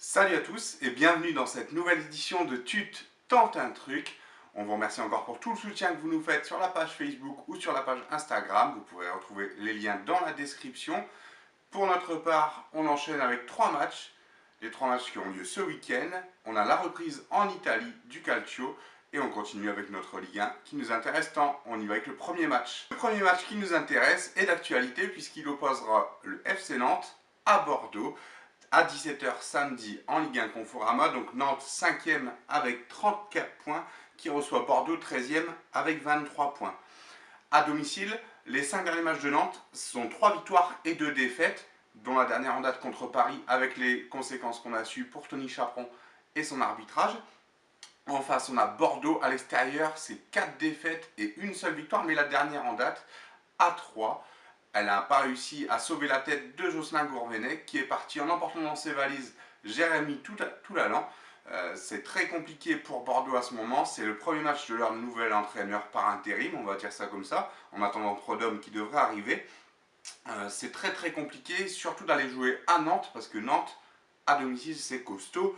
Salut à tous et bienvenue dans cette nouvelle édition de Tut tente un truc. On vous remercie encore pour tout le soutien que vous nous faites sur la page Facebook ou sur la page Instagram. Vous pourrez retrouver les liens dans la description. Pour notre part, on enchaîne avec 3 matchs. Les 3 matchs qui ont lieu ce week-end. On a la reprise en Italie du Calcio et on continue avec notre Ligue 1 qui nous intéresse tant. On y va avec le premier match. Le premier match qui nous intéresse est d'actualité puisqu'il opposera le FC Nantes à Bordeaux à 17 h samedi en Ligue 1 Conforama. Donc Nantes 5e avec 34 points qui reçoit Bordeaux 13e avec 23 points. À domicile, les 5 derniers matchs de Nantes sont 3 victoires et 2 défaites, dont la dernière en date contre Paris avec les conséquences qu'on a sues pour Tony Chaperon et son arbitrage. En face, on a Bordeaux à l'extérieur, c'est 4 défaites et une seule victoire, mais la dernière en date à 3. Elle n'a pas réussi à sauver la tête de Jocelyn Gourvenec qui est parti en emportant dans ses valises Jérémy Toulalan. C'est très compliqué pour Bordeaux à ce moment. C'est le premier match de leur nouvel entraîneur par intérim, on va dire ça comme ça, en attendant Prodhomme qui devrait arriver. C'est très compliqué, surtout d'aller jouer à Nantes, parce que Nantes, à domicile, c'est costaud.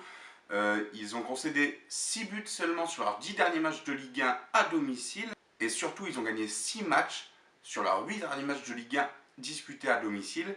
Ils ont concédé 6 buts seulement sur leurs 10 derniers matchs de Ligue 1 à domicile. Et surtout, ils ont gagné 6 matchs sur leurs 8 derniers matchs de Ligue 1 disputés à domicile.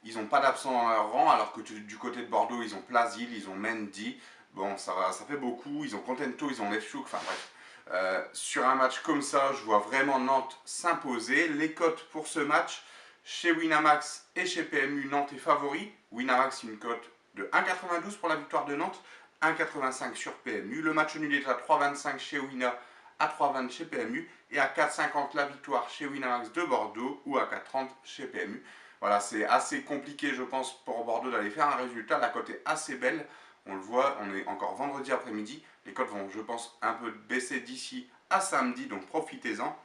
Ils n'ont pas d'absents dans leur rang, alors que du côté de Bordeaux, ils ont Plasil, ils ont Mendy. Bon, ça fait beaucoup. Ils ont Contento, ils ont Lefchouk, enfin bref. Sur un match comme ça, je vois vraiment Nantes s'imposer. Les cotes pour ce match, chez Winamax et chez PMU, Nantes est favori. Winamax, une cote de 1,92 pour la victoire de Nantes, 1,85 sur PMU. Le match nul est à 3,25 chez Wina, à 3,20 chez PMU et à 4,50 la victoire chez Winamax de Bordeaux ou à 4,30 chez PMU. Voilà, c'est assez compliqué je pense pour Bordeaux d'aller faire un résultat. La cote est assez belle, on le voit, on est encore vendredi après-midi. Les cotes vont je pense un peu baisser d'ici à samedi, donc profitez-en.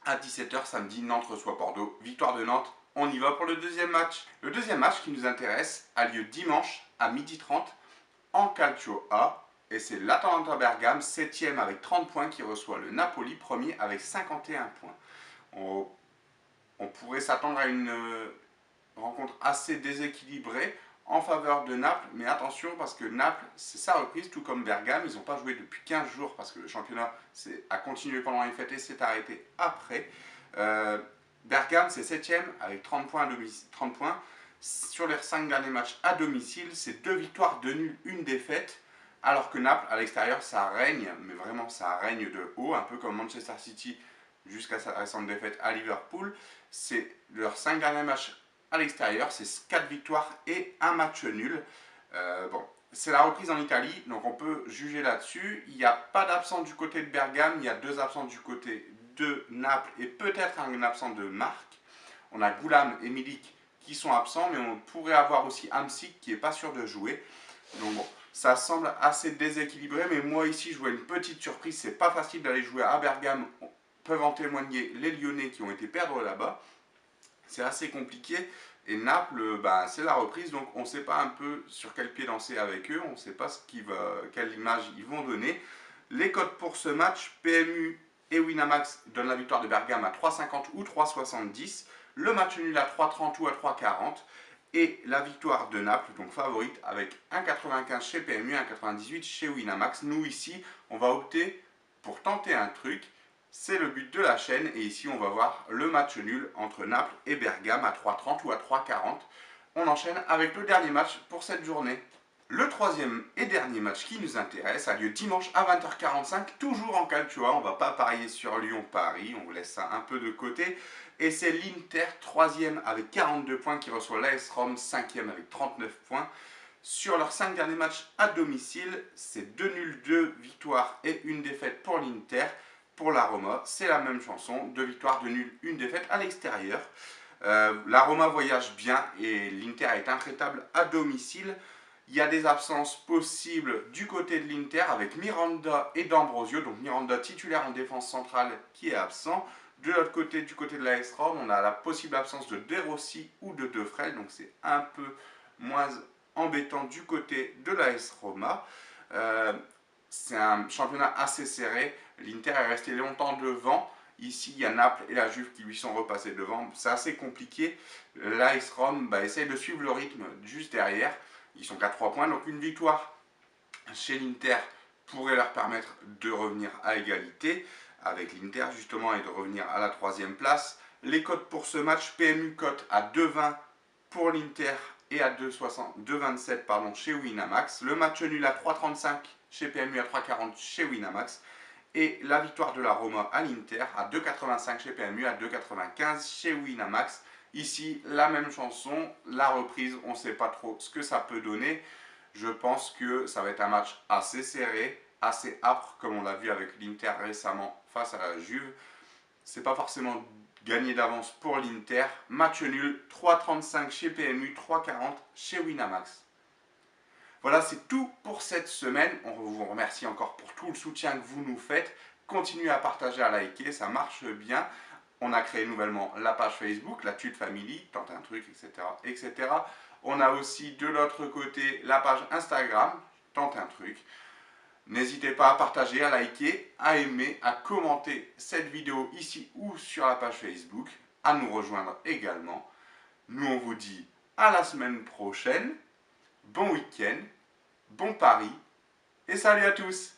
À 17 h samedi, Nantes reçoit Bordeaux, victoire de Nantes. On y va pour le deuxième match. Le deuxième match qui nous intéresse a lieu dimanche à 12h30 en Calcio A. Et c'est l'Atalanta Bergame, 7e avec 30 points, qui reçoit le Napoli, premier avec 51 points. On pourrait s'attendre à une rencontre assez déséquilibrée en faveur de Naples, mais attention parce que Naples, c'est sa reprise, tout comme Bergame. Ils n'ont pas joué depuis 15 jours parce que le championnat a continué pendant les fêtes et s'est arrêté après. Bergame, c'est 7e avec 30 points, 30 points. Sur les 5 derniers matchs à domicile, c'est 2 victoires, 2 nuls, 1 défaite. Alors que Naples, à l'extérieur, ça règne, mais vraiment ça règne de haut, un peu comme Manchester City jusqu'à sa récente défaite à Liverpool. C'est leurs 5 derniers matchs à l'extérieur, c'est 4 victoires et 1 match nul. Bon, c'est la reprise en Italie, donc on peut juger là-dessus. Il n'y a pas d'absent du côté de Bergame, il y a 2 absents du côté de Naples et peut-être un absent de Marc. On a Goulam et Milik qui sont absents, mais on pourrait avoir aussi Hamsik qui n'est pas sûr de jouer. Donc bon, ça semble assez déséquilibré, mais moi ici je vois une petite surprise. C'est pas facile d'aller jouer à Bergame, peuvent en témoigner les Lyonnais qui ont été perdre là-bas. C'est assez compliqué. Et Naples, c'est la reprise, donc on ne sait pas un peu sur quel pied danser avec eux, on ne sait pas quelle image ils vont donner. Les cotes pour ce match, PMU et Winamax donnent la victoire de Bergame à 3,50 ou 3,70. Le match nul à 3,30 ou à 3,40. Et la victoire de Naples, donc favorite, avec 1,95 chez PMU, 1,98 chez Winamax. Nous ici, on va opter pour tenter un truc. C'est le but de la chaîne et ici on va voir le match nul entre Naples et Bergame à 3,30 ou à 3,40. On enchaîne avec le dernier match pour cette journée. Le troisième et dernier match qui nous intéresse a lieu dimanche à 20h45, toujours en Calcio A. On ne va pas parier sur Lyon-Paris, on vous laisse ça un peu de côté. Et c'est l'Inter, 3e avec 42 points, qui reçoit l'AS Rome, 5e avec 39 points. Sur leurs 5 derniers matchs à domicile, c'est 2 nuls, 2 victoires et 1 défaite pour l'Inter. Pour la Roma, c'est la même chanson, 2 victoires, 2 nuls, 1 défaite à l'extérieur. La Roma voyage bien et l'Inter est intraitable à domicile. Il y a des absences possibles du côté de l'Inter avec Miranda et D'Ambrosio. Donc Miranda titulaire en défense centrale qui est absent. De l'autre côté, du côté de l'AS Rome, on a la possible absence de De Rossi ou de De Frel. Donc c'est un peu moins embêtant du côté de l'AS Roma. C'est un championnat assez serré. L'Inter est resté longtemps devant. Ici, il y a Naples et la Juve qui lui sont repassés devant. C'est assez compliqué. L'AS Rome essaye de suivre le rythme juste derrière. Ils sont qu'à 3 points, donc une victoire chez l'Inter pourrait leur permettre de revenir à égalité avec l'Inter justement et de revenir à la 3e place. Les cotes pour ce match, PMU cote à 2,20 pour l'Inter et à 2,27 pardon, chez Winamax. Le match nul à 3,35 chez PMU, à 3,40 chez Winamax. Et la victoire de la Roma à l'Inter à 2,85 chez PMU, à 2,95 chez Winamax. Ici, la même chanson, la reprise, on ne sait pas trop ce que ça peut donner. Je pense que ça va être un match assez serré, assez âpre, comme on l'a vu avec l'Inter récemment face à la Juve. C'est pas forcément gagné d'avance pour l'Inter. Match nul, 3,35 chez PMU, 3,40 chez Winamax. Voilà, c'est tout pour cette semaine. On vous remercie encore pour tout le soutien que vous nous faites. Continuez à partager, à liker, ça marche bien. On a créé nouvellement la page Facebook, la Tute Family, tente un truc, etc., etc. On a aussi de l'autre côté la page Instagram, tente un truc. N'hésitez pas à partager, à liker, à aimer, à commenter cette vidéo ici ou sur la page Facebook, à nous rejoindre également. Nous, on vous dit à la semaine prochaine. Bon week-end, bon pari et salut à tous!